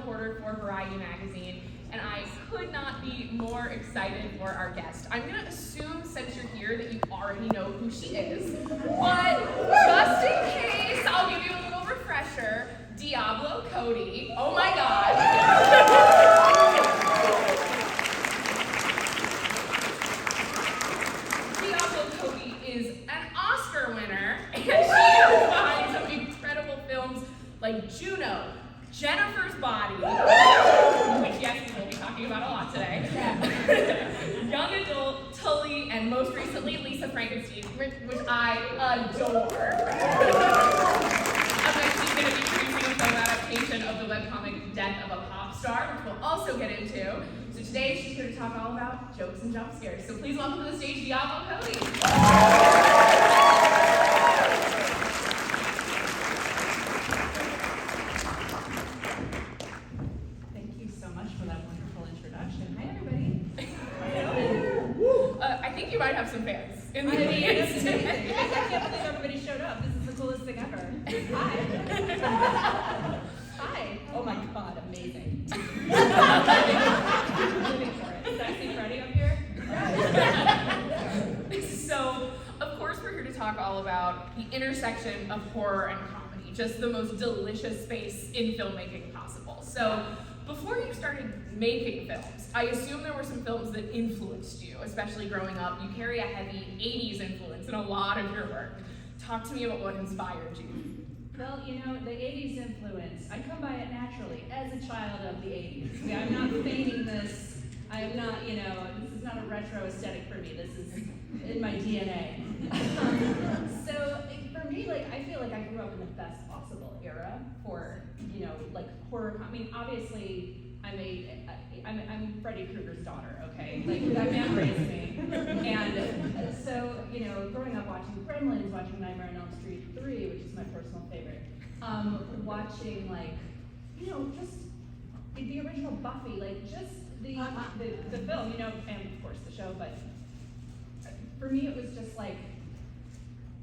reporter for Variety magazine, and I could not be more excited for our guest. I'm gonna assume, since you're here, that you already know who she is, but just in case, I'll give you a little refresher. Diablo Cody, oh my God. Diablo Cody is an Oscar winner, and she is behind some incredible films like Juno, Jennifer's Body, which yes, we will be talking about a lot today, Young Adult, Tully, and most recently Lisa Frankenstein, which I adore. Up next, she's going to be producing a film adaptation of the webcomic Death of a Pop Star, which we'll also get into. So today, she's here to talk all about jokes and jump scares. So please welcome to the stage, Diablo Cody. I think you might have some fans in the audience. I can't believe everybody showed up. This is the coolest thing ever. Hi. Hi. Oh my God, amazing. Living for it. Sexy Freddy up here. So, of course, we're here to talk all about the intersection of horror and comedy, just the most delicious space in filmmaking possible. So, before you started making films, I assume there were some films that influenced you, especially growing up. You carry a heavy 80s influence in a lot of your work. Talk to me about what inspired you. Well, you know, the 80s influence, I come by it naturally as a child of the 80s. I'm not feigning this. I am not, you know, this is not a retro aesthetic for me. This is in my DNA. So for me, like, I feel like I grew up in the best possible era for, you know, like horror. I mean, obviously, I'm Freddy Krueger's daughter, okay? Like, that man raised me. And so, you know, growing up watching Gremlins, watching Nightmare on Elm Street 3, which is my personal favorite, watching, like, you know, just the original Buffy, like, just the film, you know, and of course the show, but for me it was just like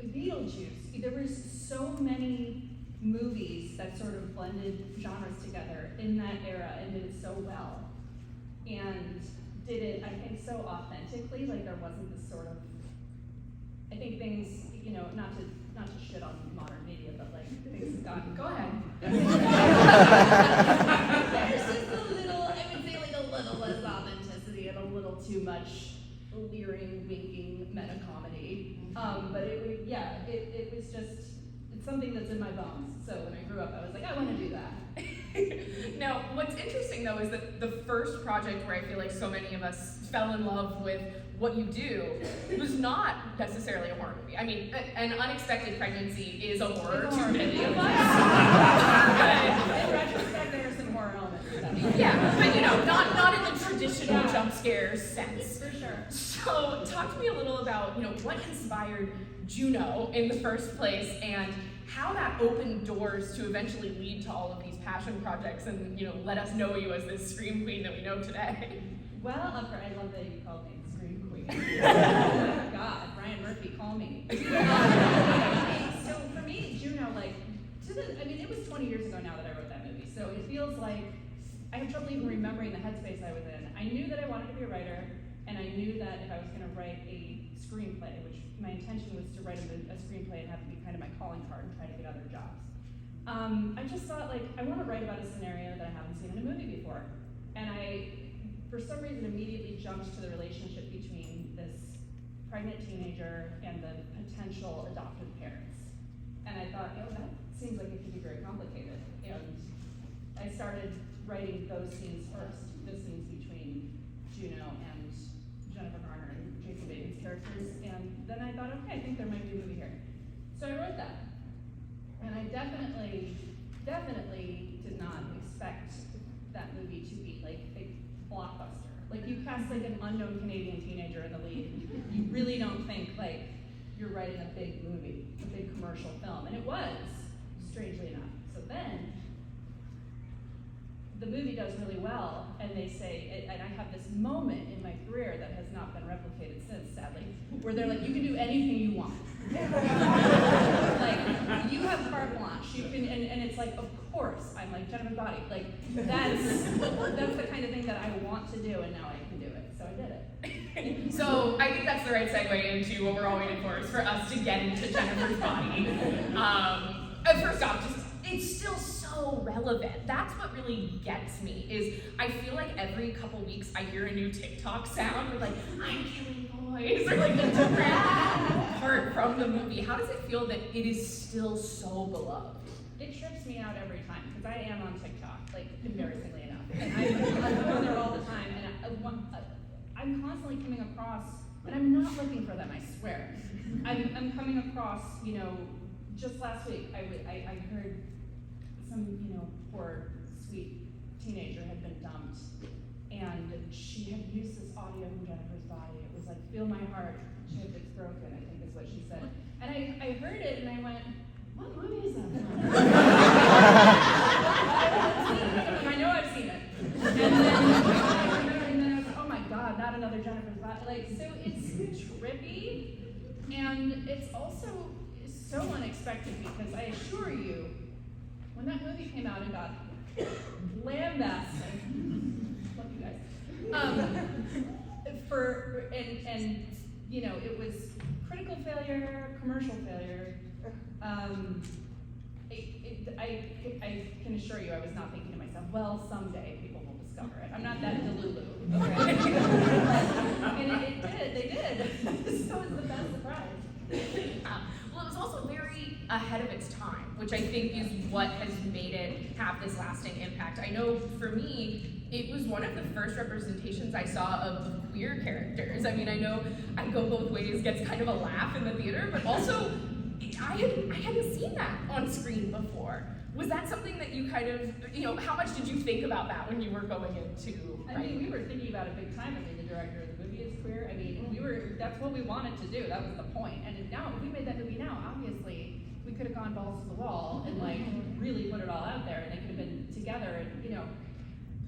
Beetlejuice. There was so many movies that sort of blended genres together in that era and did it so well. And did it, I think, so authentically, like there wasn't this sort of, I think things, you know, not to shit on modern media, but like things have gotten, go ahead. There's just a little, I would say like a little less authenticity and a little too much leering, winking meta comedy. But it was just, it's something that's in my bones. So when I grew up, I was like, I want to do that. Now, what's interesting though is that the first project where I feel like so many of us fell in love with what you do was not necessarily a horror movie. I mean, an unexpected pregnancy is a horror to many of us. In retrospect, there are some horror elements. Yeah, but you know, not in the traditional jump scare sense. For sure. So, talk to me a little about, you know, what inspired Juno in the first place and how that opened doors to eventually lead to all of these passion projects and, you know, let us know you as this scream queen that we know today. Well, I love that you called me the scream queen. Oh God, Brian Murphy, call me. So for me, Juno, like, I mean, it was 20 years ago now that I wrote that movie, so it feels like I have trouble even remembering the headspace I was in. I knew that I wanted to be a writer, and I knew that if I was going to write a screenplay, which my intention was to write a screenplay and have it be kind of my calling card and try to get other jobs. I just thought, like, I want to write about a scenario that I haven't seen in a movie before. And I, for some reason, immediately jumped to the relationship between this pregnant teenager and the potential adoptive parents. And I thought, oh, that seems like it could be very complicated. And I started writing those scenes first, the scenes between Juno and Jennifer Garner and Jason Bateman's characters. And then I thought, okay, I think there might be a movie here. So I wrote that. And I definitely did not expect that movie to be like a blockbuster. Like, you cast like an unknown Canadian teenager in the lead, you really don't think like you're writing a big movie, a big commercial film. And it was, strangely enough. So then the movie does really well, and they say, and I have this moment in my career that has not been replicated since, sadly, where they're like, you can do anything you want. like, you have carte blanche. You can, and it's like, of course, I'm like Jennifer's body. Like, that's the kind of thing that I want to do, and now I can do it. So I did it. So I think that's the right segue into what we're all waiting for, is for us to get into Jennifer's body. First off, just it's still so relevant. That's what really gets me, is I feel like every couple weeks I hear a new TikTok sound with like, I'm killing boys, or like the different part from the movie. How does it feel that it is still so beloved? It trips me out every time, because I am on TikTok, like, embarrassingly enough. And I'm on there all the time, and I'm constantly coming across, and I'm not looking for them, I swear. I'm coming across, you know, just last week, I heard some, you know, poor, sweet teenager had been dumped, and she had used this audio from Jennifer's body. It was like, feel my heart, ship it's broken, I think is what she said. And I heard it, and I went, what movie is that from? I know I've seen it. And then I was like, oh my God, not another Jennifer's body. Like, so it's trippy, and it's also so unexpected, because I assure you, when that movie came out and got lambasted, love you guys, and you know, it was critical failure, commercial failure. I can assure you, I was not thinking to myself, well, someday people will discover it. I'm not that delulu, okay? And they did. So it was the best surprise. Well, it was also very ahead of its time, which I think is what has made it have this lasting impact. I know for me, it was one of the first representations I saw of queer characters. I mean, I know I Go Both Ways gets kind of a laugh in the theater, but also I hadn't seen that on screen before. Was that something that you kind of, you know, how much did you think about that when you were going into writing? We were thinking about it big time. I mean, the director of the movie is queer. I mean, that's what we wanted to do. That was the point. And now, if we made that movie now, obviously, we could have gone balls to the wall and like really put it all out there, and they could have been together. And you know,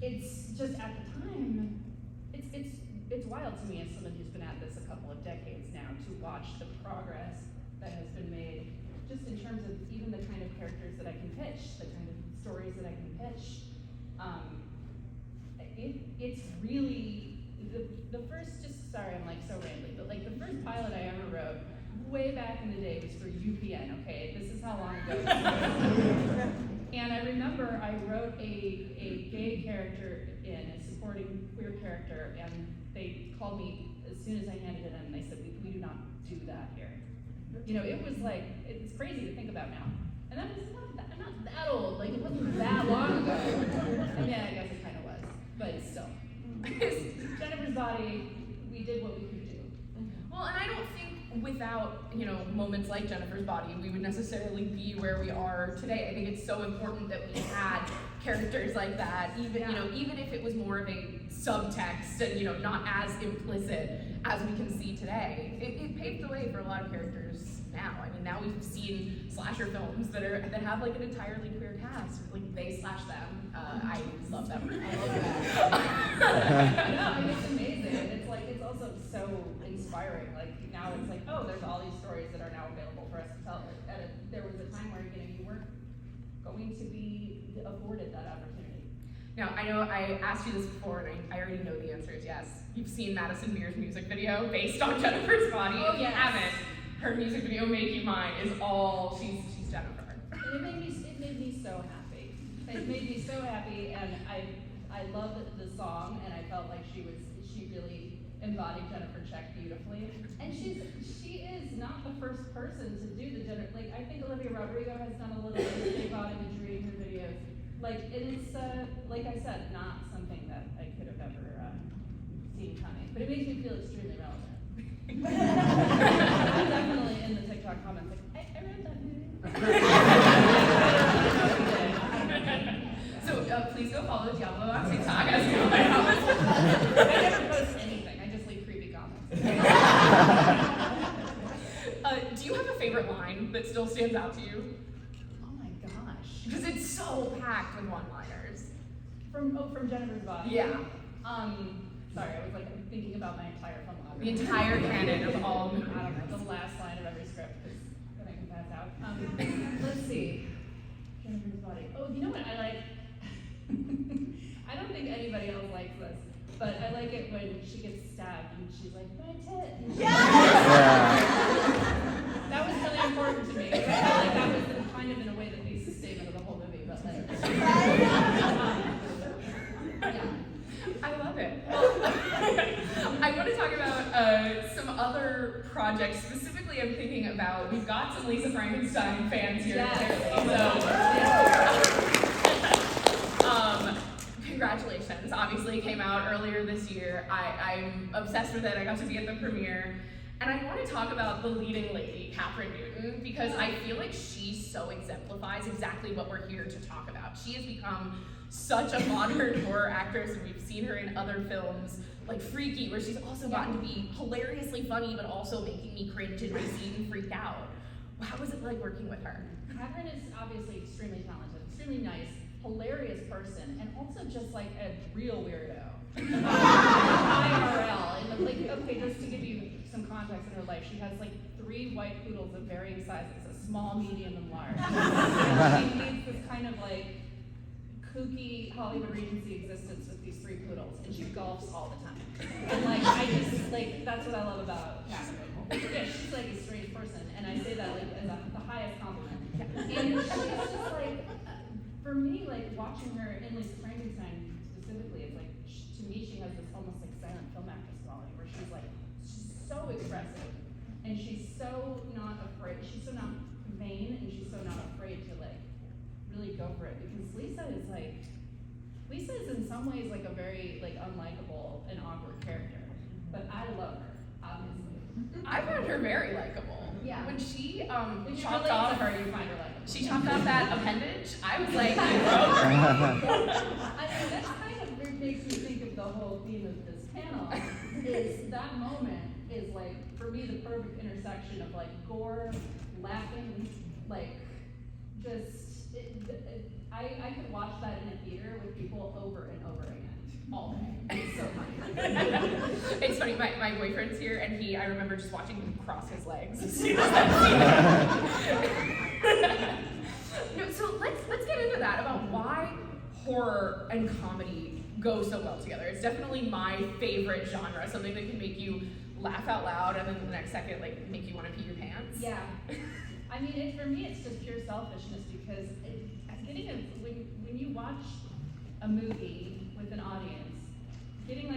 it's just at the time, it's wild to me as someone who's been at this a couple of decades now to watch the progress that has been made, just in terms of even the kind of characters that I can pitch, the kind of stories that I can pitch. It's really the first. Just sorry, I'm like so rambly, but like the first pilot I ever wrote, way back in the day, was for UPN. Okay, this is how long ago. And I remember I wrote a gay character in, a supporting queer character, and they called me as soon as I handed it in, and they said, we do not do that here. You know, it was like, it's crazy to think about now. And that was I'm not that old, like it wasn't that long ago. And yeah, I guess it kind of was, but still. Jennifer's body, we did what we could do. Well, and I don't think without, you know, moments like Jennifer's body, we would necessarily be where we are today. I think it's so important that we had characters like that, even, you know, even if it was more of a subtext and, you know, not as implicit as we can see today. It paved the way for a lot of characters now. I mean, now we've seen slasher films that have like an entirely queer cast, like they slash them. I love them. I love that. No, I mean, it's amazing. It's like, it's also so inspiring. Like now it's like, oh, there's all these stories that are now available for us to tell. There was a time where, you know, you weren't going to be afforded that opportunity. Now, I know I asked you this before, and I already know the answer is yes. You've seen Madison Beer's music video based on Jennifer's body. Oh, if you yes. haven't, her music video, Make You Mine, is all, she's Jennifer. And it made me so happy. It made me so happy, and I loved the song, and I felt like she really embodied Jennifer Check beautifully. And she is not the first person to do the Jennifer, like I think Olivia Rodrigo has done a little bit of big body imagery in her videos. Like it is, like I said, not something that I could have ever seen coming, but it makes me feel extremely relevant. I'm definitely in the TikTok comments like, I read that movie. So please go follow Diablo on TikTok as well. I never post anything, I just leave creepy comments. Do you have a favorite line that still stands out to you? Oh my gosh. Because it's so packed with one-liners. From Jennifer's body. Yeah. Sorry, I was like thinking about my entire filmography. The entire canon of all I don't know, the last line of every script, because then I can pass out. Let's see. Jennifer's body. Oh, you know what I like? I don't think anybody else likes this, but I like it when she gets stabbed and she's like, my tit. That was really important to me. I felt like that was kind of in a way the thesis statement of the whole movie, but like. Yeah. I love it. I want to talk about some other projects. Specifically, I'm thinking about, we've got some Lisa Frankenstein fans here. Congratulations. Obviously, it came out earlier this year. I'm obsessed with it. I got to be at the premiere. And I want to talk about the leading lady, Kathryn Newton, because I feel like she so exemplifies exactly what we're here to talk about. She has become such a modern horror actress, and we've seen her in other films like Freaky, where she's also gotten to be hilariously funny, but also making me cringe and recede and freak out. How was it like working with her? Kathryn is obviously extremely talented, extremely nice, hilarious person, and also just like a real weirdo. IRL. And like, okay, just to give you some context in her life, she has like 3 white poodles of varying sizes, a small, medium, and large. And she leads this kind of like kooky Hollywood Regency existence with these 3 poodles, and she golfs all the time. And like, I just like, that's what I love about Kathryn. Yeah, she's like a strange person, and I say that like as the highest compliment. And she's just like, for me, like watching her in Lisa Frankenstein specifically, it's like, to me, she has this almost like silent film actress quality, where she's like, she's so expressive, and she's so not afraid, she's so not vain, and she's so not afraid to like, really go for it, because Lisa is in some ways like a very like unlikable and awkward character, but I love her, obviously. I found her very likable. Yeah. When she When you chopped relate off to her, you find her likable. She chopped off that appendage. I was like, I mean, that's kind of makes me think of the whole theme of this panel. Is that moment is like, for me, the perfect intersection of like gore, laughing, like just. I could watch that in a theater with people over and over again all day. It's so funny. It's funny. My boyfriend's here, and I remember just watching him cross his legs as soon as that scene. No, so let's get into that about why horror and comedy go so well together. It's definitely my favorite genre, something that can make you laugh out loud and then the next second like make you want to pee your pants. Yeah. I mean, for me, it's just pure selfishness, because when you watch a movie with an audience, seeing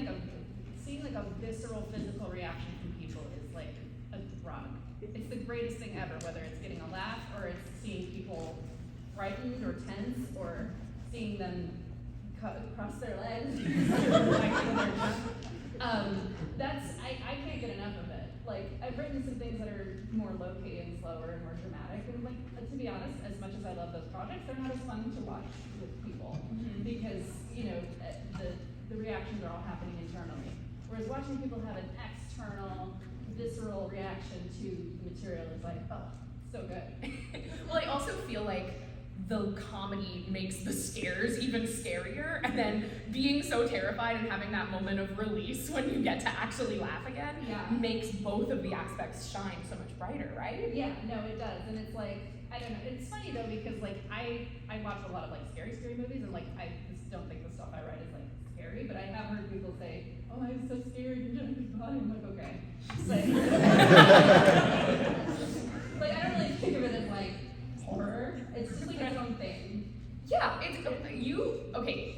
like a visceral physical reaction from people is like a drug. It's the greatest thing ever, whether it's getting a laugh or it's seeing people frightened or tense or seeing them cross their legs. I can't get enough of it. Like, I've written some things that are more low-key and slower and more dramatic, and like, to be honest, as much as I love those projects, they're not as fun to watch with people, because, you know, the reactions are all happening internally. Whereas watching people have an external, visceral reaction to material is like, oh, so good. Well, I also feel like the comedy makes the scares even scarier, and then being so terrified and having that moment of release when you get to actually laugh again makes both of the aspects shine so much brighter, right? Yeah, no, it does. And it's like, I don't know, it's funny though, because like I watch a lot of like scary movies, and like I just don't think the stuff I write is like scary, but I have heard people say, oh, I was so scared in Jennifer's body. I'm like, okay. Like I don't really think of it as like horror. It's just like its own thing. Yeah,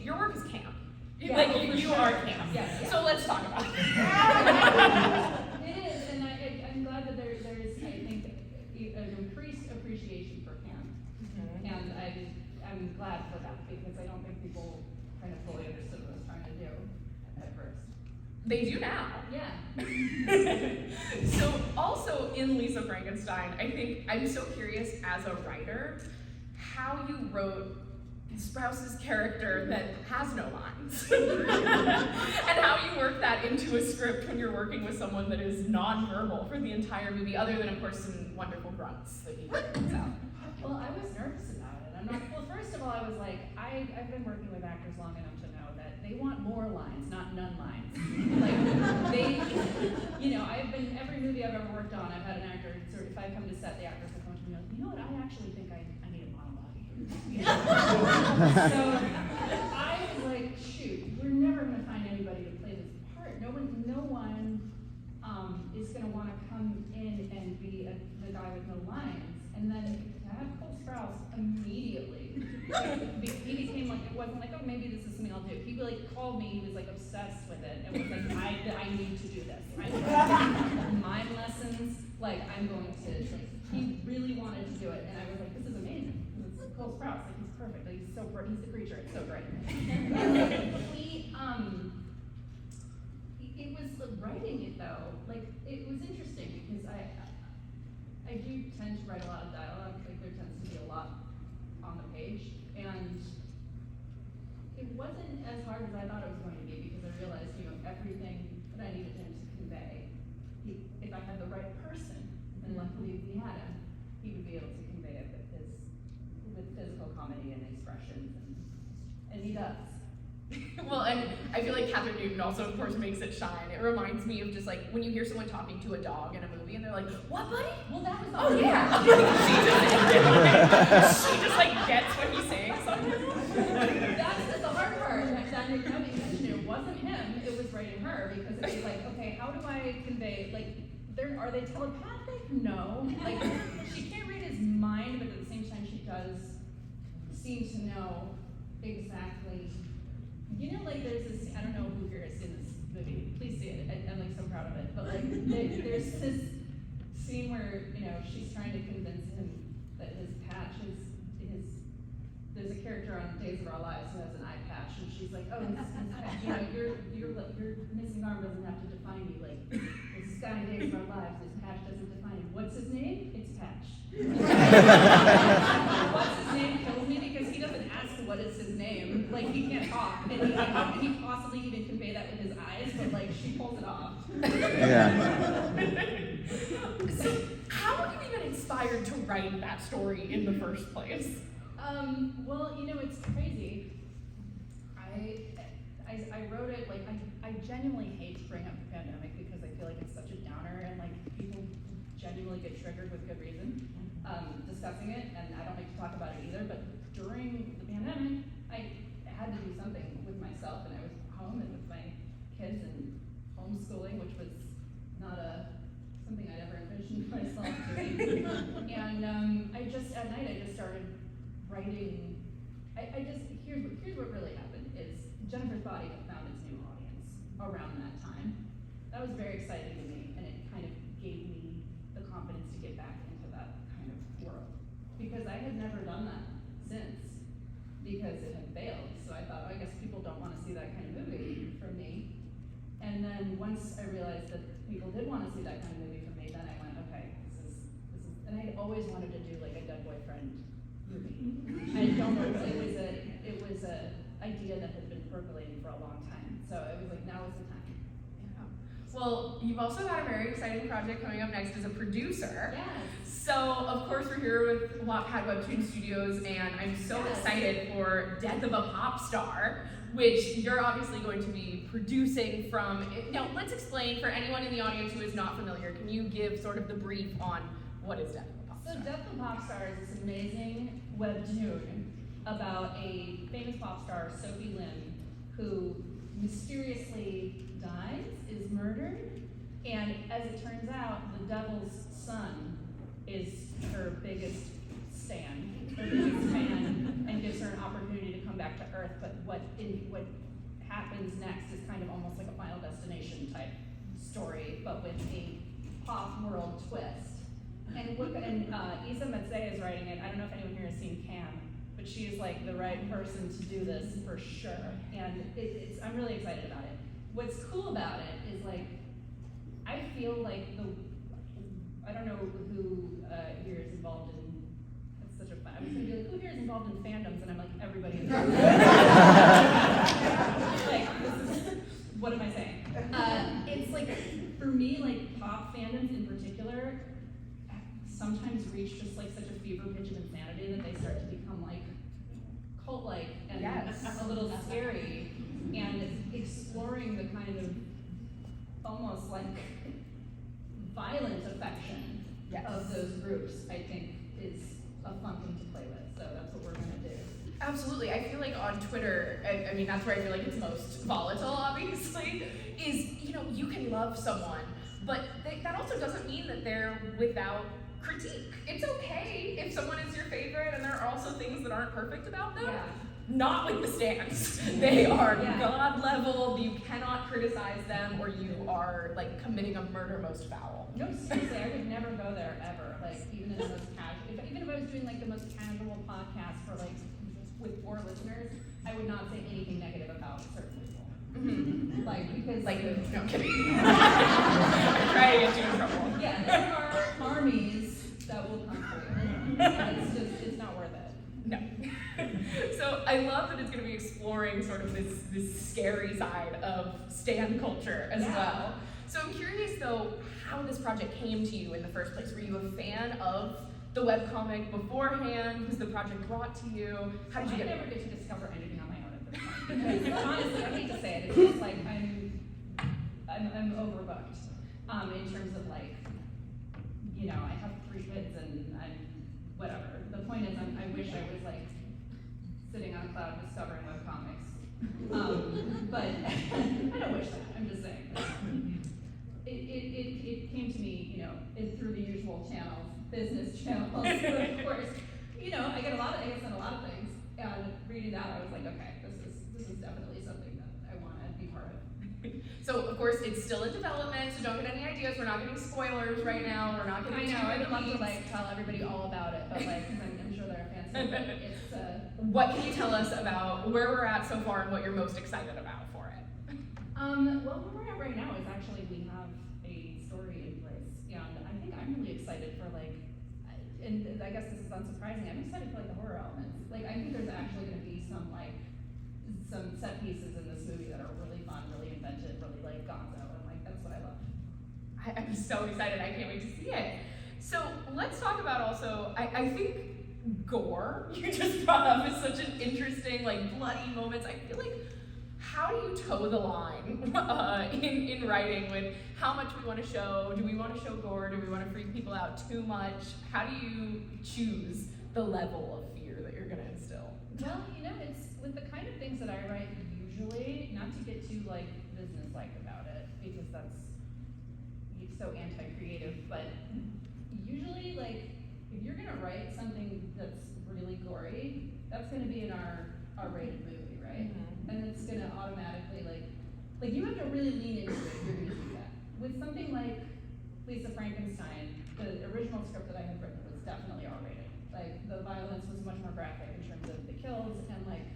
your work is camp. Yeah, like you are camp. Yeah. So let's talk about it. It is, and I'm glad that there is, I think, an increased appreciation for camp. And I'm glad for that, because I don't think people kind of fully understood what I was trying to do at first. They do now. Yeah. So also in Lisa Frankenstein, I think I'm so curious as a writer how you wrote Sprouse's character that has no lines and how you work that into a script when you're working with someone that is non-verbal for the entire movie, other than of course some wonderful grunts that he puts out. Well, I was nervous about it. Well, first of all, I was like, I've been working with actors long enough to know that they want more lines, not none lines. Like, every movie I've ever worked on, I've had an actor, if I come to set, the actors will come to me and go, you know what, I actually think I need a monologue. So I was like, shoot, we're never gonna find anybody to play this part. No one is gonna wanna come in and be the guy with no lines. And then to have Cole Sprouse immediately, he became like, it wasn't like, oh, maybe this is something I'll do. He like called me, he was like obsessed with it, and was like, I need to do this. I need mime lessons, like I'm going to, like, he really wanted to do it, and I was like, this is amazing. It's Cole Sprouse, like he's perfect, like he's the creature, it's so great. It was writing it though, like it was interesting because I do tend to write a lot of dialogue, like there tends to be a lot on the page, and it wasn't as hard as I thought it was going to be because I realized, everything that I needed him to convey, if I had the right person, and luckily we had him, he would be able to convey it with physical comedy and expressions, and he does. Well, and I feel like Catherine Newton also, of course, makes it shine. It reminds me of just like when you hear someone talking to a dog in a movie and they're like, "What, buddy?" Well, that was Oh yeah. she just like gets what he's saying somehow. That's the hard part. Now that you mentioned it wasn't him, it was writing her because it was like, okay, how do I convey, like, are they telepathic? No. Like, she can't read his mind, but at the same time she does seem to know exactly. Like there's this, I don't know who here has seen this movie, please see it, I'm like so proud of it, but like there's this scene where, she's trying to convince him that his patch there's a character on Days of Our Lives who has an eye patch, and she's like, oh, your missing arm doesn't have to define you, like, this guy in Days of Our Lives, his patch doesn't define him. What's his name? It's Patch. What's his name kills me because he doesn't ask what is his name, like he can't talk, and how can he possibly even convey that with his eyes, but like she pulls it off. Yeah. So how were you even inspired to write that story in the first place? Well, it's crazy. I wrote it, like, I genuinely hate to bring up the pandemic because I feel like it's such a downer and like people genuinely get triggered with good reason discussing it, and I don't like to talk about it either, but during the pandemic, I had to do something with myself, and I was home and with my kids and homeschooling, which was not something I'd ever envisioned myself doing. And at night I just started writing. Here's what really happened is Jennifer's Body had found its new audience around that time. That was very exciting to me, and it kind of gave me the confidence to get back into that kind of world. Because I had never done that since, because it had failed. So I thought, I guess people don't want to see that kind of movie from me. And then once I realized that people did want to see that kind of movie from me, then I went, okay, this is, and I had always wanted to do like a dead boyfriend movie. I don't know, it was a idea that had been percolating for a long time. So it was like, now is the time. Yeah. Well, you've also got a very exciting project coming up next as a producer. Yes. So, of course, we're here with Wattpad Webtoon Studios, and I'm so excited for Death of a Pop Star, which you're obviously going to be producing from. Now, let's explain for anyone in the audience who is not familiar. Can you give sort of the brief on what is Death of a Pop Star? So Death of a Pop Star is this amazing webtoon about a famous pop star, Sophie Lim, who mysteriously dies, is murdered, and as it turns out, the devil's son is her biggest fan, and gives her an opportunity to come back to Earth, but what happens next is kind of almost like a Final Destination type story, but with a pop world twist. And Isa Metzey is writing it. I don't know if anyone here has seen Cam, but she is like the right person to do this for sure. And I'm really excited about it. What's cool about it is like, I feel like I don't know who here is involved in, that's such a fun, I was gonna be like, who here is involved in fandoms? And I'm like, everybody is involved. Like, what am I saying? It's like, for me, like pop fandoms in particular, sometimes reach just like such a fever pitch of insanity that they start to become like cult-like and a little scary, and exploring the kind of almost like violent affection of those groups, I think, is a fun thing to play with. So that's what we're gonna do. Absolutely. I feel like on Twitter, I mean, that's where I feel like it's most volatile, obviously, is, you can love someone, but that also doesn't mean that they're without critique. It's okay if someone is your favorite and there are also things that aren't perfect about them. Yeah. Not with the stands. They are Yeah. God level. You cannot criticize them or you are like committing a murder most foul. No, seriously, I would never go there ever. Like, even in the most casual, even if I was doing like the most casual podcast for like, with 4 listeners, I would not say anything negative about certain people. Mm-hmm. Like, because Like, no, I'm kidding. I'm trying to get you in trouble. yeah, there are armies that will come for you. And it's not worth it. No. So I love that it's going to be exploring sort of this scary side of stan culture as well. So I'm curious though, how this project came to you in the first place. Were you a fan of the webcomic beforehand? Was the project brought to you? How did you get I never it? get to discover anything on my own at this point. Because honestly, I hate to say it, it's just like I'm overbooked. In terms of like, I have 3 kids and I'm whatever. The point is, I wish I was like sitting on a cloud discovering webcomics. But I don't wish that. I'm just saying. It came to me, through the usual channels, business channels. But of course, I get a lot of things. And reading that, I was like, okay, this is definitely something that I want to be part of. So of course it's still in development, so don't get any ideas. We're not getting spoilers right now. We're not getting. I know. I would love to like tell everybody all about it, but like, because I'm sure there are fans. But it's. What can you tell us about where we're at so far and what you're most excited about for it? Well, where we're at right now is actually we have a story in place, and I think I'm really excited for like, and I guess this is unsurprising. I'm excited for like the horror elements. Like, I think there's actually going to be some set pieces in this movie that are really fun, really inventive, really like gonzo, and like that's what I love. I'm so excited. I can't wait to see it. So let's talk about also, I think gore you just brought up is such an interesting, like, bloody moments. I feel like, how do you toe the line in writing with how much we want to show? Do we want to show gore? Do we want to freak people out too much? How do you choose the level of fear that you're going to instill? Well, it's with the kind of things that I write usually, not to get too like business-like about it, because that's so anti-creative, but usually like, if you're gonna write something that's really gory, that's gonna be in our rated movie, right? Mm-hmm. And it's gonna automatically like you have to really lean into it if you're gonna do that. With something like Lisa Frankenstein, the original script that I had written was definitely R-rated. Like, the violence was much more graphic in terms of the kills, and like,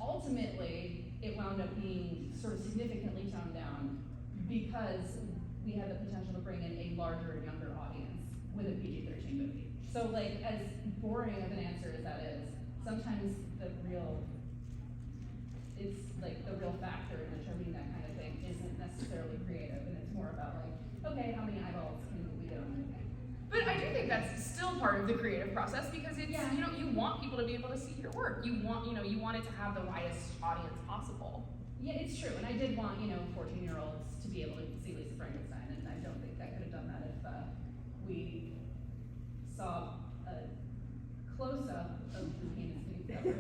ultimately, it wound up being sort of significantly toned down because we had the potential to bring in a larger and younger audience with a PG-13 movie. So like, as boring of an answer as that is, sometimes it's like the real factor in determining that kind of thing isn't necessarily creative, and it's more about like, okay, how many eyeballs can we get on the movie? But I do think that's still part of the creative process because it's, you want people to be able to see your work. You want it to have the widest audience possible. Yeah, it's true, and I did want, 14-year-olds to be able to see Lisa Frankenstein, and I don't think I could have done that if we saw a close-up of the penis being covered.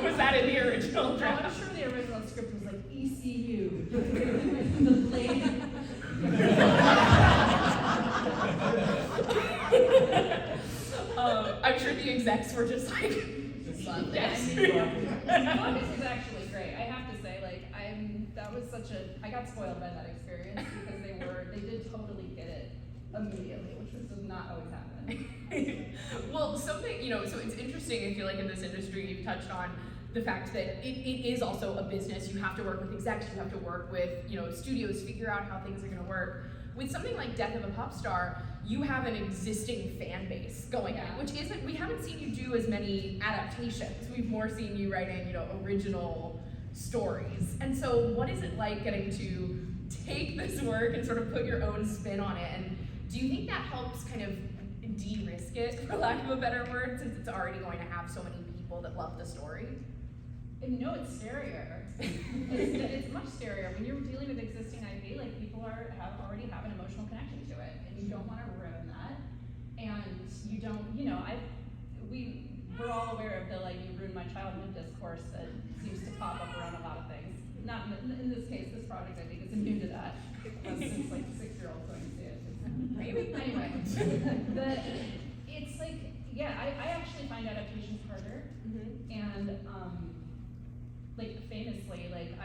Was that in the original draft? I'm sure the original script was like ECU. The blade. I'm sure the execs were just like, yes. This was actually great. I have to say, I got spoiled by that experience because they did totally get it immediately, which does not always happen. Well, something, so it's interesting, I feel like in this industry, you've touched on the fact that it is also a business. You have to work with execs, you have to work with, studios, figure out how things are gonna work. With something like Death of a Pop Star, you have an existing fan base going on, which we haven't seen you do as many adaptations. We've more seen you writing, original stories. And so what is it like getting to take this work and sort of put your own spin on it? And do you think that helps kind of de-risk it, for lack of a better word, since it's already going to have so many people that love the story? No, it's scarier. It's much scarier when you're dealing with existing IP. Like, people already have an emotional connection to you don't want to ruin that, and you don't, we're all aware of the like you ruined my childhood discourse that seems to pop up around a lot of things. Not in this case, this project I think is immune to that. Since like 6-year-olds going to see it. Maybe. Anyway, it's like, yeah, I actually find adaptations harder, and like famously, like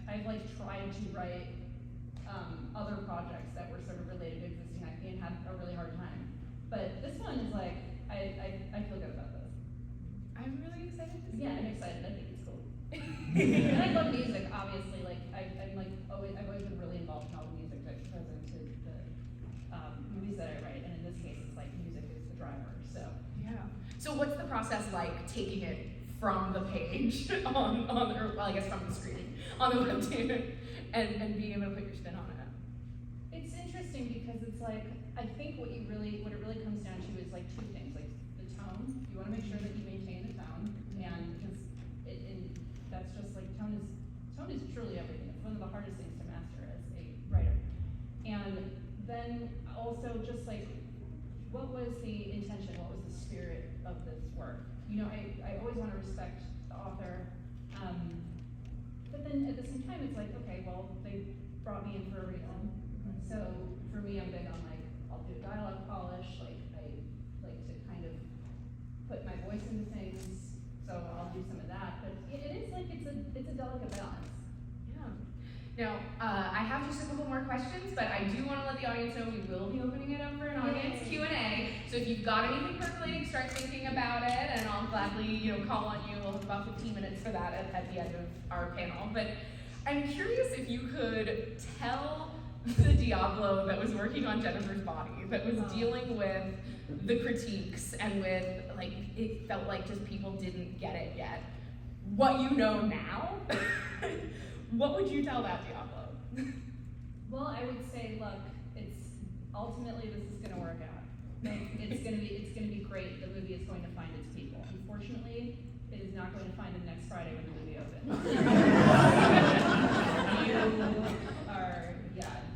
I've like tried to write other projects that were sort of related to existing IP and had a really hard time. But this one is like, I feel good about this. I'm really excited to see Yeah, it. I'm excited. I think it's cool. And I love music, obviously. Like I've always been really involved in all the music that goes into the movies that I write, and in this case, it's like music is the driver. So Yeah. So what's the process like taking it from the page on or well, I guess from the screen on the webtoon and being able to put your spin on it? it's interesting because it's like I think what it really comes down to is like two things, like the tone. You want to make sure that you maintain the tone, and because that's just like tone is truly everything. It's one of the hardest things to master as a writer. And then also just like, what was the intention? What was the spirit of this work? I always want to respect the author, but then at the same time, it's like, okay, well, they brought me in for a reason. So for me, I'm big on like, I'll do dialogue polish, like I like to kind of put my voice into things, so I'll do some of that. But it is like, it's a delicate balance. Yeah. Now, I have just a couple more questions, but I do want to let the audience know we will be opening it up for an audience Q&A. So if you've got anything percolating, start thinking about it, and I'll gladly, call on you. We'll have about 15 minutes for that at the end of our panel. But I'm curious if you could tell the Diablo that was working on Jennifer's body, that was dealing with the critiques and with, like, it felt like just people didn't get it yet. What you know now, what would you tell that Diablo? Well, I would say, look, it's ultimately this is going to work out. Like, it's going to be great. The movie is going to find its people. Unfortunately, it is not going to find them next Friday when the movie opens.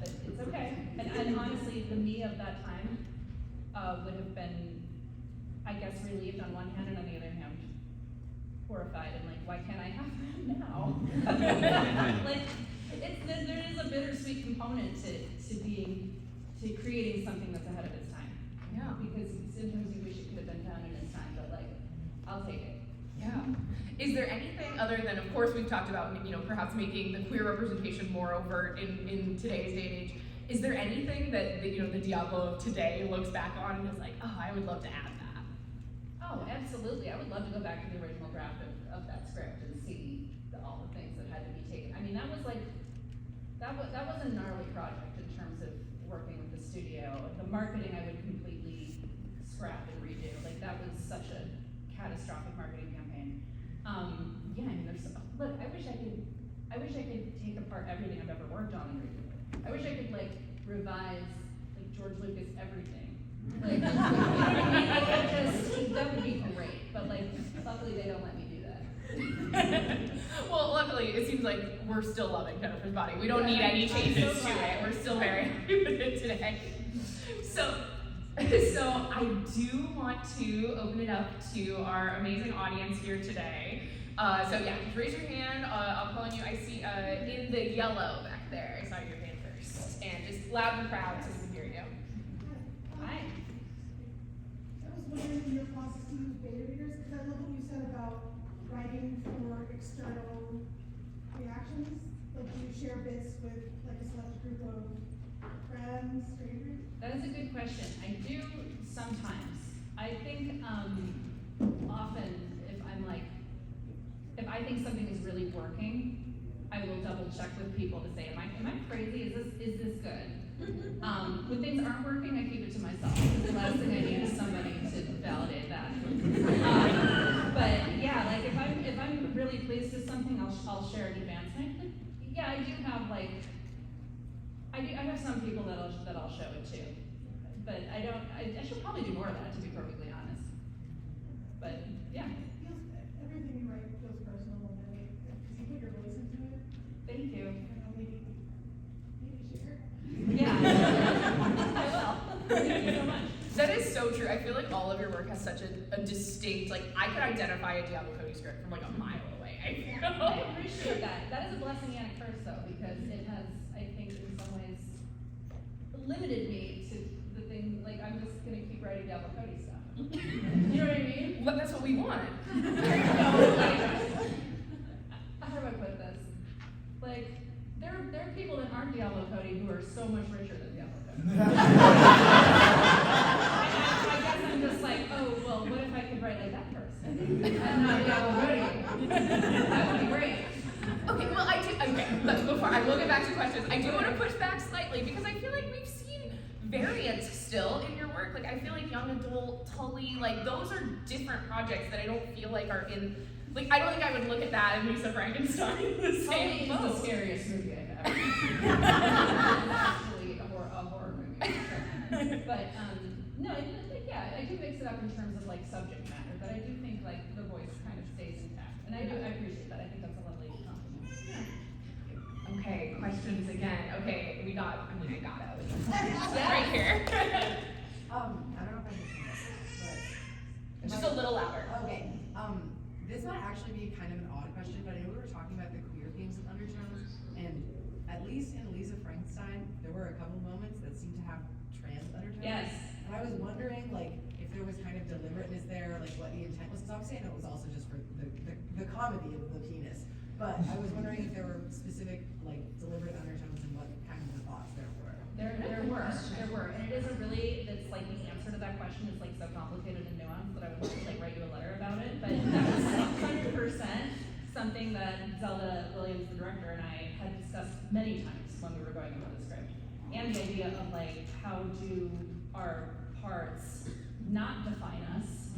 But it's okay. And honestly, the me of that time would have been, I guess, relieved on one hand, and on the other hand, horrified and like, why can't I have that now? Like, there is a bittersweet component to creating something that's ahead of its time. Yeah. Because sometimes you wish it could have been done in its time, but like, I'll take it. Yeah. Is there anything other than, of course, we've talked about, perhaps making the queer representation more overt in today's day and age. Is there anything that the Diablo of today looks back on and is like, oh, I would love to add that? Oh, absolutely. I would love to go back to the original draft of that script and see all the things that had to be taken. I mean, that was a gnarly project in terms of working with the studio. The marketing I would completely scrap and redo. Like, that was such a catastrophic marketing campaign. Yeah, I mean, look, I wish I could take apart everything I've ever worked on and redo it. I wish I could like revise like George Lucas everything. Like, that would be great. But like, luckily they don't let me do that. Well, luckily it seems like we're still loving Jennifer's body. We don't need any changes to it. We're still very happy with it today. So I do want to open it up to our amazing audience here today. So yeah, just raise your hand. I'll call on you. I see in the yellow back there. I saw your hand first. And just loud and proud so we can hear you. Hi. I was wondering in your process to use beta readers, because I love what you said about writing for external reactions. Like, do you share bits with like a select group of friends, strangers? That is a good question. I do sometimes. I think often if I think something is really working, I will double check with people to say, am I crazy? Is this good? When things aren't working, I keep it to myself. The last thing I need is somebody to validate that. But yeah, like if I'm really pleased with something, I'll share it in advance. And yeah, I do have like, I have some people that I'll show it to, but I should probably do more of that, to be perfectly honest. But yeah. Everything you write feels personal, and because you put your voice into it. Thank you. I don't know, maybe share. Yeah. I will. That is so true. I feel like all of your work has such a distinct, like, I could identify a Diablo Cody script from like a mile away. I feel. I appreciate that. That is a blessing and a curse though, because it has, I think, in some ways, limited me to the thing, like, I'm just gonna keep writing Diablo Cody stuff. You know what I mean? But that's what we want. No, like, how do I put this? Like, there are people that aren't Diablo Cody who are so much richer than Diablo Cody. I guess I'm just like, oh, well, what if I could write like that person? I'm not Diablo Cody. That would be great. Okay, well, but before I will get back to questions, I do want to push back slightly because I feel like we've seen variants still in your work. Like, I feel like young adult, Tully, like, those are different projects that I don't feel like are in, like, I don't think I would look at that and Lisa Frankenstein in the same Tully boat. is the scariest movie I've ever seen. Actually, a horror movie. But, no, yeah, I do mix it up in terms of, like, subject matter, but I do think, like, the voice kind of stays intact. And I appreciate that. I think that's a lovely compliment. Yeah. Okay, questions again. Okay, I got it. Yeah. Right here. I don't know if I can say this, but. Just a little louder. Okay, this might actually be kind of an odd question, but I know we were talking about the queer themes and undertones, and at least in Lisa Frankenstein, there were a couple moments that seemed to have trans undertones. Yes. And I was wondering, like, if there was kind of deliberateness there, like what the intent was, because obviously I know it was also just for the comedy of the penis, but I was wondering if there were specific, like, deliberate undertones and what kind of the thoughts there were. There were, and it is a really, that's like the answer to that question is like so complicated and nuanced that I would love to like write you a letter about it, but that was 100% something that Zelda Williams, the director, and I had discussed many times when we were going over the script. And the idea of like, how do our parts not define us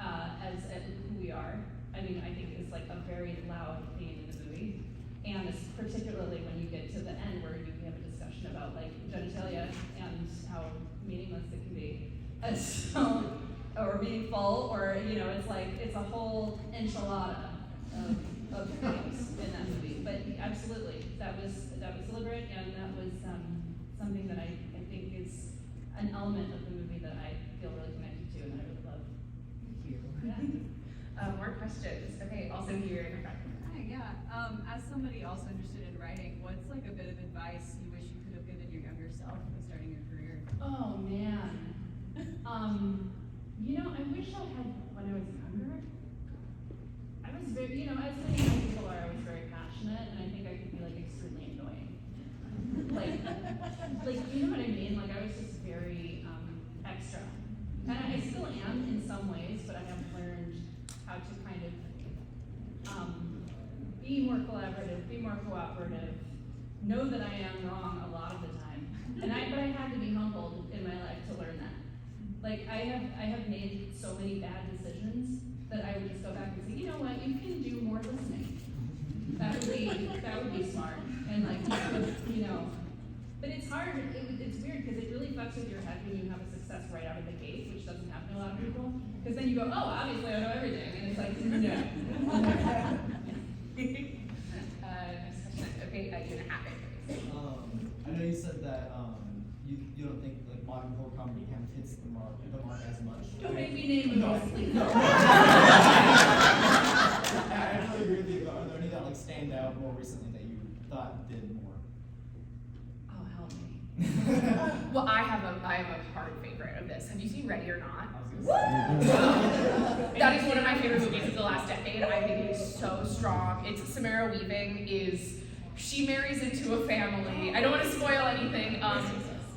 as who we are, I mean, I think is like a very loud theme in the movie. And it's particularly when you get to the end where you have a discussion about like genitalia and how meaningless it can be. And so, or meaningful, or you know, it's like, it's a whole enchilada of things in that movie. But absolutely, that was deliberate, and that was something that I think is an element of the movie that I feel really connected to and that I really love. Thank you. Yeah. More questions. Okay, also here in the front. Hi, yeah. As somebody also interested in writing, what's like a bit of advice you wish you could have given your younger self when starting your career? Oh man. You know, I wish I had when I was younger. I was very, you know, as many young people are, I was very passionate, and I think I could be like extremely annoying. Like, you know what I mean? Like, I was just very extra, and I still am in some ways, but I have learned how to kind of be more collaborative, be more cooperative, know that I am wrong a lot of the time, but I had to be humbled in my life to learn that. Like, I have made so many bad decisions that I would just go back and say, you know what, you can do more listening. That would be smart, and like, you know, but it's hard, it's weird, because it really fucks with your head when you have a success right out of the gate, which doesn't happen to a lot of people, because then you go, oh, obviously I know everything, and it's like, no. Next question. Okay, you and a half it. I know you said that you don't think like modern horror comedy kind of hits the mark as much. Don't make me name No, movies, please. no. I totally agree with you. But are there any that like stand out more recently that you thought did more? Oh, help me. Well, I have a hard favorite of this. Have you seen Ready or Not? Say. That is one of my favorite movies of the last decade. I think it is so strong. It's Samara Weaving she marries into a family. I don't want to spoil anything.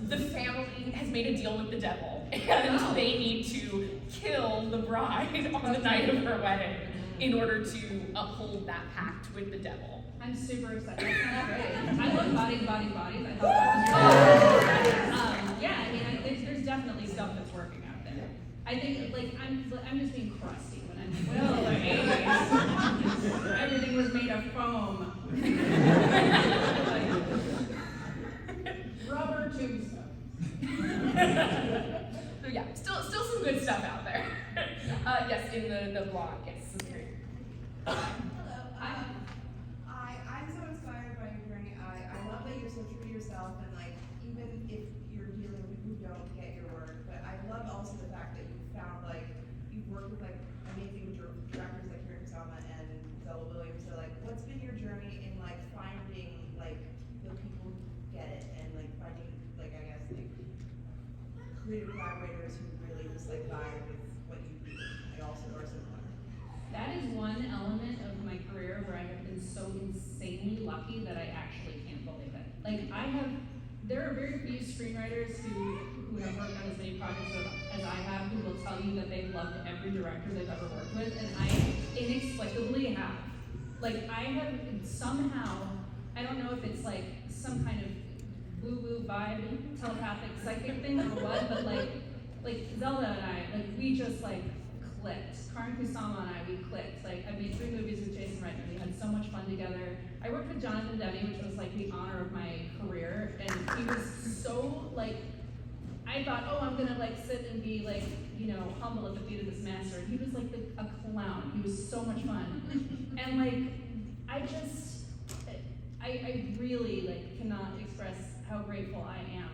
The family has made a deal with the devil, and they need to kill the bride on the night of her wedding in order to uphold that pact with the devil. I'm super excited. That sounds great. I love bodies. I thought that was great. Yeah, I mean, I think there's definitely stuff that's working out there. I think, like, I'm just being crusty when I'm like, well, the 80s, everything was made of foam. Rubber tube stuff. So yeah, still some good stuff out there. Yes, in the blog, yes. Hello. I'm so inspired by your journey. I love that you're so true to yourself, and like even if you're dealing with people who don't get your work, but I love and Zelda Williams. So like, what's been your journey in like finding like the people who get it and like finding like I guess like creative collaborators who really just like vibe with what you do? Like also are similar. That is one element of my career where I have been so insanely lucky that I actually can't believe it. Like there are very few screenwriters who have worked on as many projects as I have who will tell you that they've loved every director they've ever worked with, and I inexplicably have. Like I have somehow, I don't know if it's like some kind of woo-woo vibe, telepathic, psychic thing or what, but like Zelda and I, like we just like clicked. Karan Kusama and I, we clicked. Like I made 3 movies with Jason Reitman. We had so much fun together. I worked with Jonathan Demme, which was like the honor of my career, and he was so like, I thought, oh, I'm gonna like sit and be like, you know, humble at the feet of this master. And he was like a clown. He was so much fun. And like, I really like cannot express how grateful I am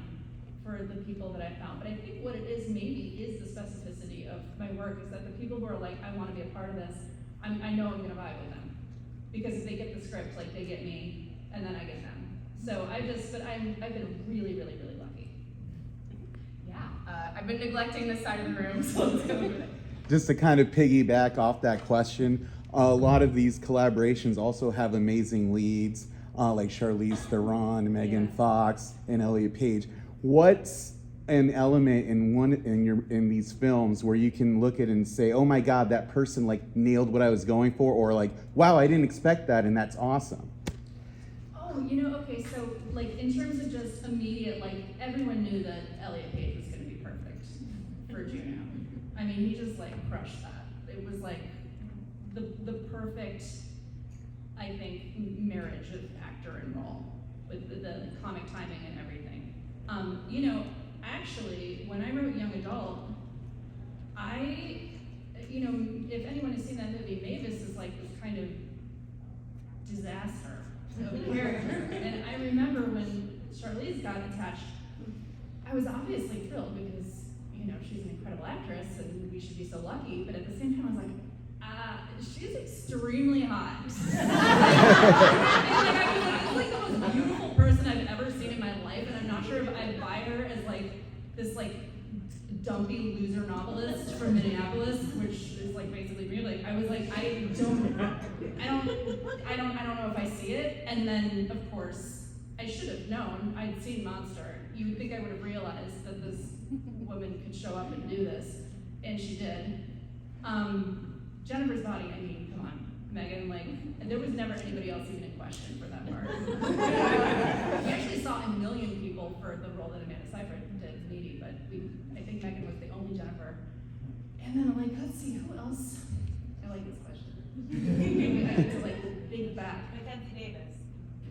for the people that I found. But I think what it is maybe is the specificity of my work is that the people who are like, I want to be a part of this, I know I'm gonna vibe with them. Because if they get the script, like they get me, and then I get them. So I've been really, really, really lucky. Yeah, I've been neglecting this side of the room, so let's go with it. Just to kind of piggyback off that question, a lot of these collaborations also have amazing leads, like Charlize Theron, Megan Fox, and Elliot Page. What's an element in these films where you can look at it and say, oh my God, that person like nailed what I was going for, or like, wow, I didn't expect that, and that's awesome? Oh, you know, okay, so like in terms of just immediate, like everyone knew that Elliot Page was gonna be perfect for Juno. I mean, he just like crushed that. It was like the perfect, I think, marriage of actor and role with the comic timing and everything. You know, actually, when I wrote Young Adult, you know, if anyone has seen that movie, Mavis is like this kind of disaster of a character. And I remember when Charlize got attached, I was obviously thrilled because, you know, she's an incredible actress and we should be so lucky, but at the same time I was like, she's extremely hot. And like, I was like, it's like the most beautiful person I've ever seen in my life, and I'm not sure if I'd buy her as like this like dumpy loser novelist from Minneapolis, which is like basically me. Like I was like, I don't know if I see it. And then of course I should have known. I'd seen Monster. You would think I would have realized that this woman could show up and do this, and she did. Jennifer's Body, I mean, come on, Megan, like, there was never anybody else even in question for that part. We actually saw a million people for the role that Amanda Seyfried did, Needy, but I think Megan was the only Jennifer. And then I'm like, let's see, who else? I like this question. I had to like think back. Katcy Davis.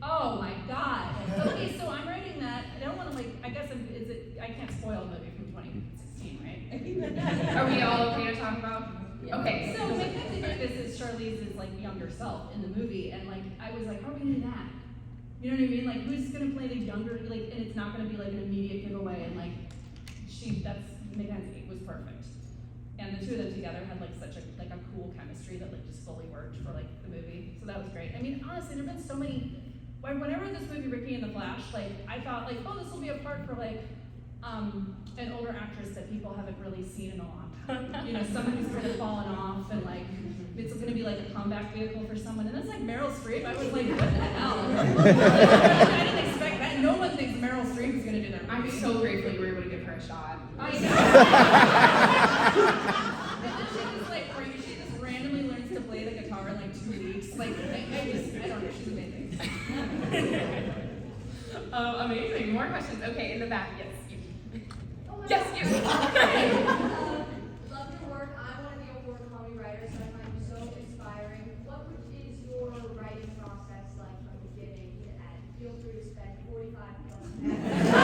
Oh my God. Okay, so I'm writing that. I don't want to like, I guess I can't spoil the movie from 2016, right? Are we all okay to talk about? Okay. So Katcy Davis is Charlize's like younger self in the movie, and like I was like, how are we gonna do that? You know what I mean? Like who's gonna play the younger, like, and it's not gonna be like an immediate giveaway, and like Mackenzie was perfect. And the two of them together had like such a cool chemistry that like just fully worked for like the movie. So that was great. I mean, honestly, there've been so many. When I wrote this movie, Ricky and the Flash, like I thought like, oh, this will be a part for like an older actress that people haven't really seen in a long time. You know, someone who's kind of fallen off, and like it's gonna be like a comeback vehicle for someone. And it's like Meryl Streep. I was like, what the hell? I didn't expect that. No one thinks Meryl Streep is gonna do that. I'm so grateful you were able to give her a shot. I know. And then she just randomly learns to play the guitar in like 2 weeks. Like I don't know, she's amazing. Amazing. More questions. Okay, in the back. Yes. You. Oh, Yes, you. love your work. I want to be a horror comedy writer, so I find you so inspiring. What is your writing process like from beginning to end? Feel free to spend 45 plus minutes.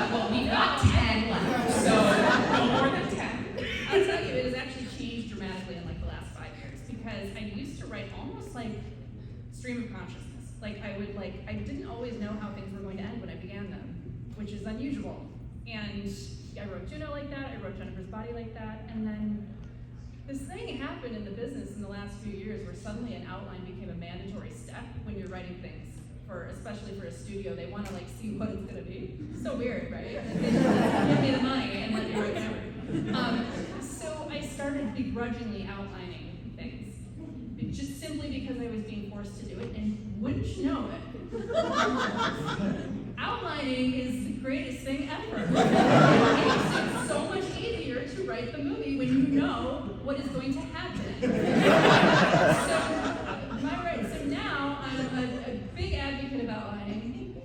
Well, we got 10 left, so no more than 10. I'll tell you, it has actually changed dramatically in like the last 5 years, because I used to write almost like stream of consciousness. Like I didn't always know how things were going to end when I began them, which is unusual. And I wrote Juno like that, I wrote Jennifer's Body like that, and then this thing happened in the business in the last few years where suddenly an outline became a mandatory step when you're writing things, especially for a studio. They want to like see what it's going to be. So weird, right? They just give me the money and let me write whatever. So I started begrudgingly outlining things, just simply because I was being forced to do it, and wouldn't you know it, outlining is the greatest thing ever. It makes it so much easier to write the movie when you know what is going to happen. So now I'm a big advocate of outlining,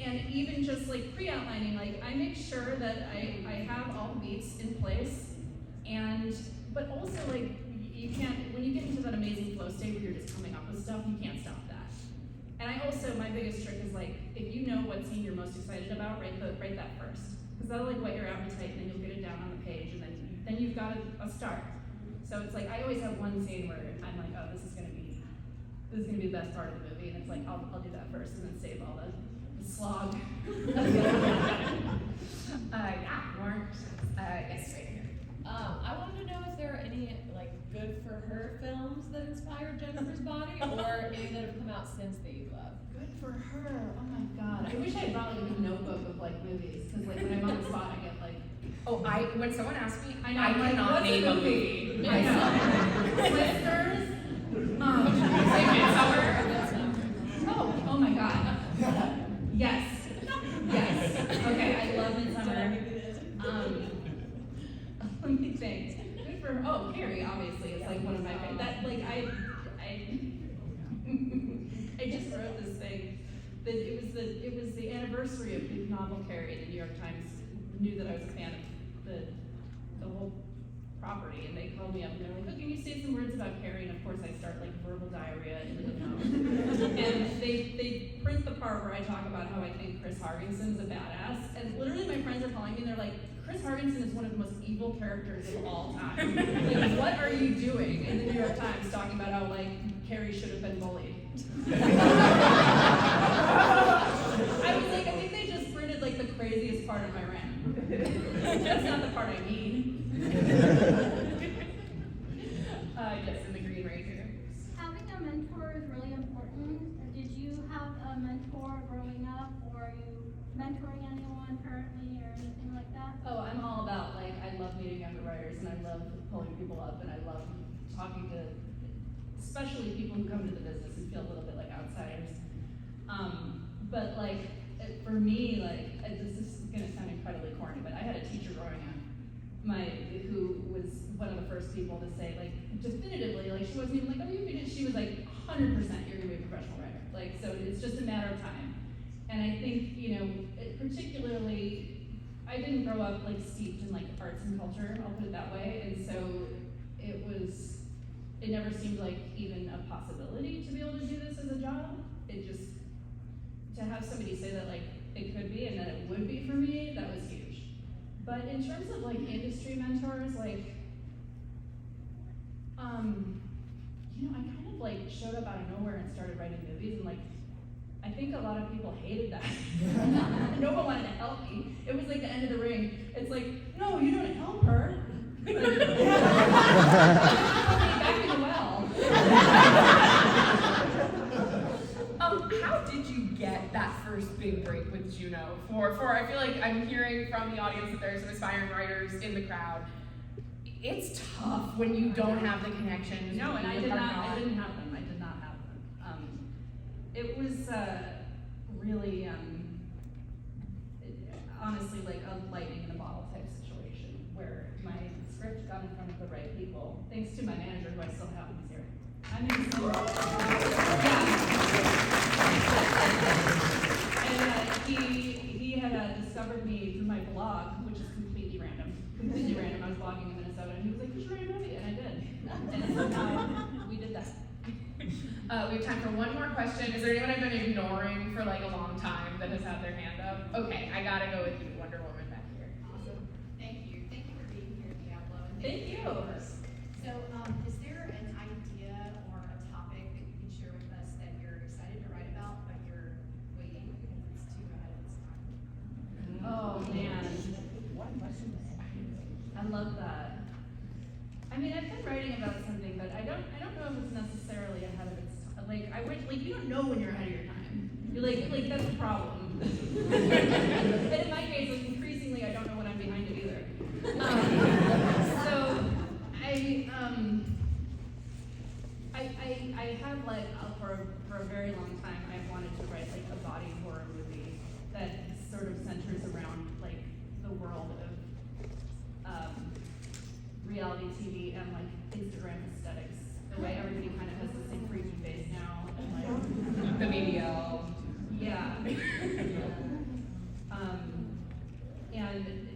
and even just like pre-outlining, like I make sure that I have all the beats in place, but also like you can't, when you get into that amazing flow state where you're just coming up with stuff, you can't stop that. And I also, my biggest trick is like, if you know what scene you're most excited about, write that first. Because that'll like whet your appetite, and then you'll get it down on the page, and then you've got a start. So it's like, I always have one scene where I'm like, oh, this is gonna be the best part of the movie, and it's like, I'll do that first, and then save all the slog. Yeah, more, yes, right here. I wanted to know if there are any like good for her films that inspired Jennifer's Body, or any that have come out since that you love. Good for her, oh my god. I wish I had brought like a good notebook of like movies, because like when I'm on the spot, I get like, When someone asks me, I know, I like, cannot what's a name a movie? movie. I know. Twisters. Say Midsummer. Oh my god. Yes. Okay, I love Midsummer. Let me think. Good for her. Oh, Carrie, obviously, is like one of my favorites. That like I just wrote this thing that it was the anniversary of the novel Carrie, and the New York Times knew that I was a fan of the whole property, and they called me up and they're like, oh, can you say some words about Carrie? And of course I start like verbal diarrhea into the note. And they print the part where I talk about how I think Chris Hargenson's a badass, and literally my friends are calling me and they're like, Chris Hargenson is one of the most evil characters of all time. Like, what are you doing in the New York Times talking about how like Carrie should have been bullied? I was like, I think they just printed like the craziest part of my rant. That's not the part I mean. Yes, in the green right here. Having a mentor is really important. Did you have a mentor growing up, or are you mentoring anyone currently or anything like that? Oh, I'm all about, like, I love meeting younger writers, and I love pulling people up, and I love talking to, especially people who come to the business and feel a little bit like outsiders. But like, for me, like, this is gonna sound incredibly corny, but I had a teacher growing up, who was one of the first people to say, like, definitively, like, she wasn't even like, oh, you could, she was like, 100% you're gonna be a professional writer. Like, so it's just a matter of time. And I think, you know, particularly, I didn't grow up like steeped in like arts and culture, I'll put it that way, and so it never seemed like even a possibility to be able to do this as a job. It just, to have somebody say that like it could be and that it would be for me, that was huge. But in terms of like industry mentors, like, you know, I kind of like showed up out of nowhere and started writing movies, and like, I think a lot of people hated that. No one wanted to help me. It was like the end of the ring. It's like, no, you don't help her. Back in the well. How did you get that first big break with Juno? For I feel like I'm hearing from the audience that there's some aspiring writers in the crowd. It's tough when you don't have the connections. No, and I you did are not have them. I did not have them. It was really, honestly, like a lightning in a bottle type situation where my script got in front of the right people, thanks to my manager, who I still have. He's here. I'm in so And he had discovered me through my blog, which is completely random. I was blogging in Minnesota, and he was like, you should write a movie, and I did. And somehow we did that. We have time for one more question. Is there anyone I've been ignoring for like a long time that has had their hand up? Okay, I gotta go with you, Wonder Woman back here. Awesome. Thank you. Thank you for being here, Diablo. And Thank you. for us. So, is there an idea or a topic that you can share with us that you're excited to write about, but you're waiting because it's too ahead of its time? Oh man, I love that. I mean, I've been writing about something, but I don't know if it's necessarily ahead of its, like, I wish, like, you don't know when you're ahead of your time. You're like, that's the problem. And in my case, like, increasingly, I don't know when I'm behind it either. So, I have, like, for a very long time, I've wanted to write, like, a body horror movie that sort of centers around, like, the world of, reality TV and like Instagram aesthetics. The way everybody kind of has the same freaky face now, and like The BBL. yeah. And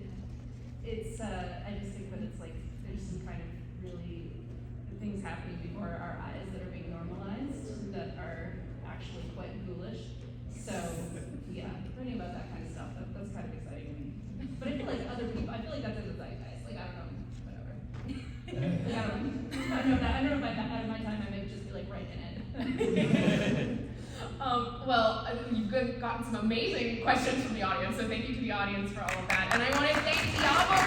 it's I just think that it's like there's some kind of really things happening before our eyes that are being normalized that are actually quite ghoulish. So yeah, learning about that kind of stuff, that's kind of exciting to me. But I feel like other people, I feel like that's in the zeitgeist. Like I don't know, whatever. Like, I don't know that. I don't know if out of my time I may just be like right in it. Well, you've gotten some amazing questions from the audience, so thank you to the audience for all of that. And I want to thank Diablo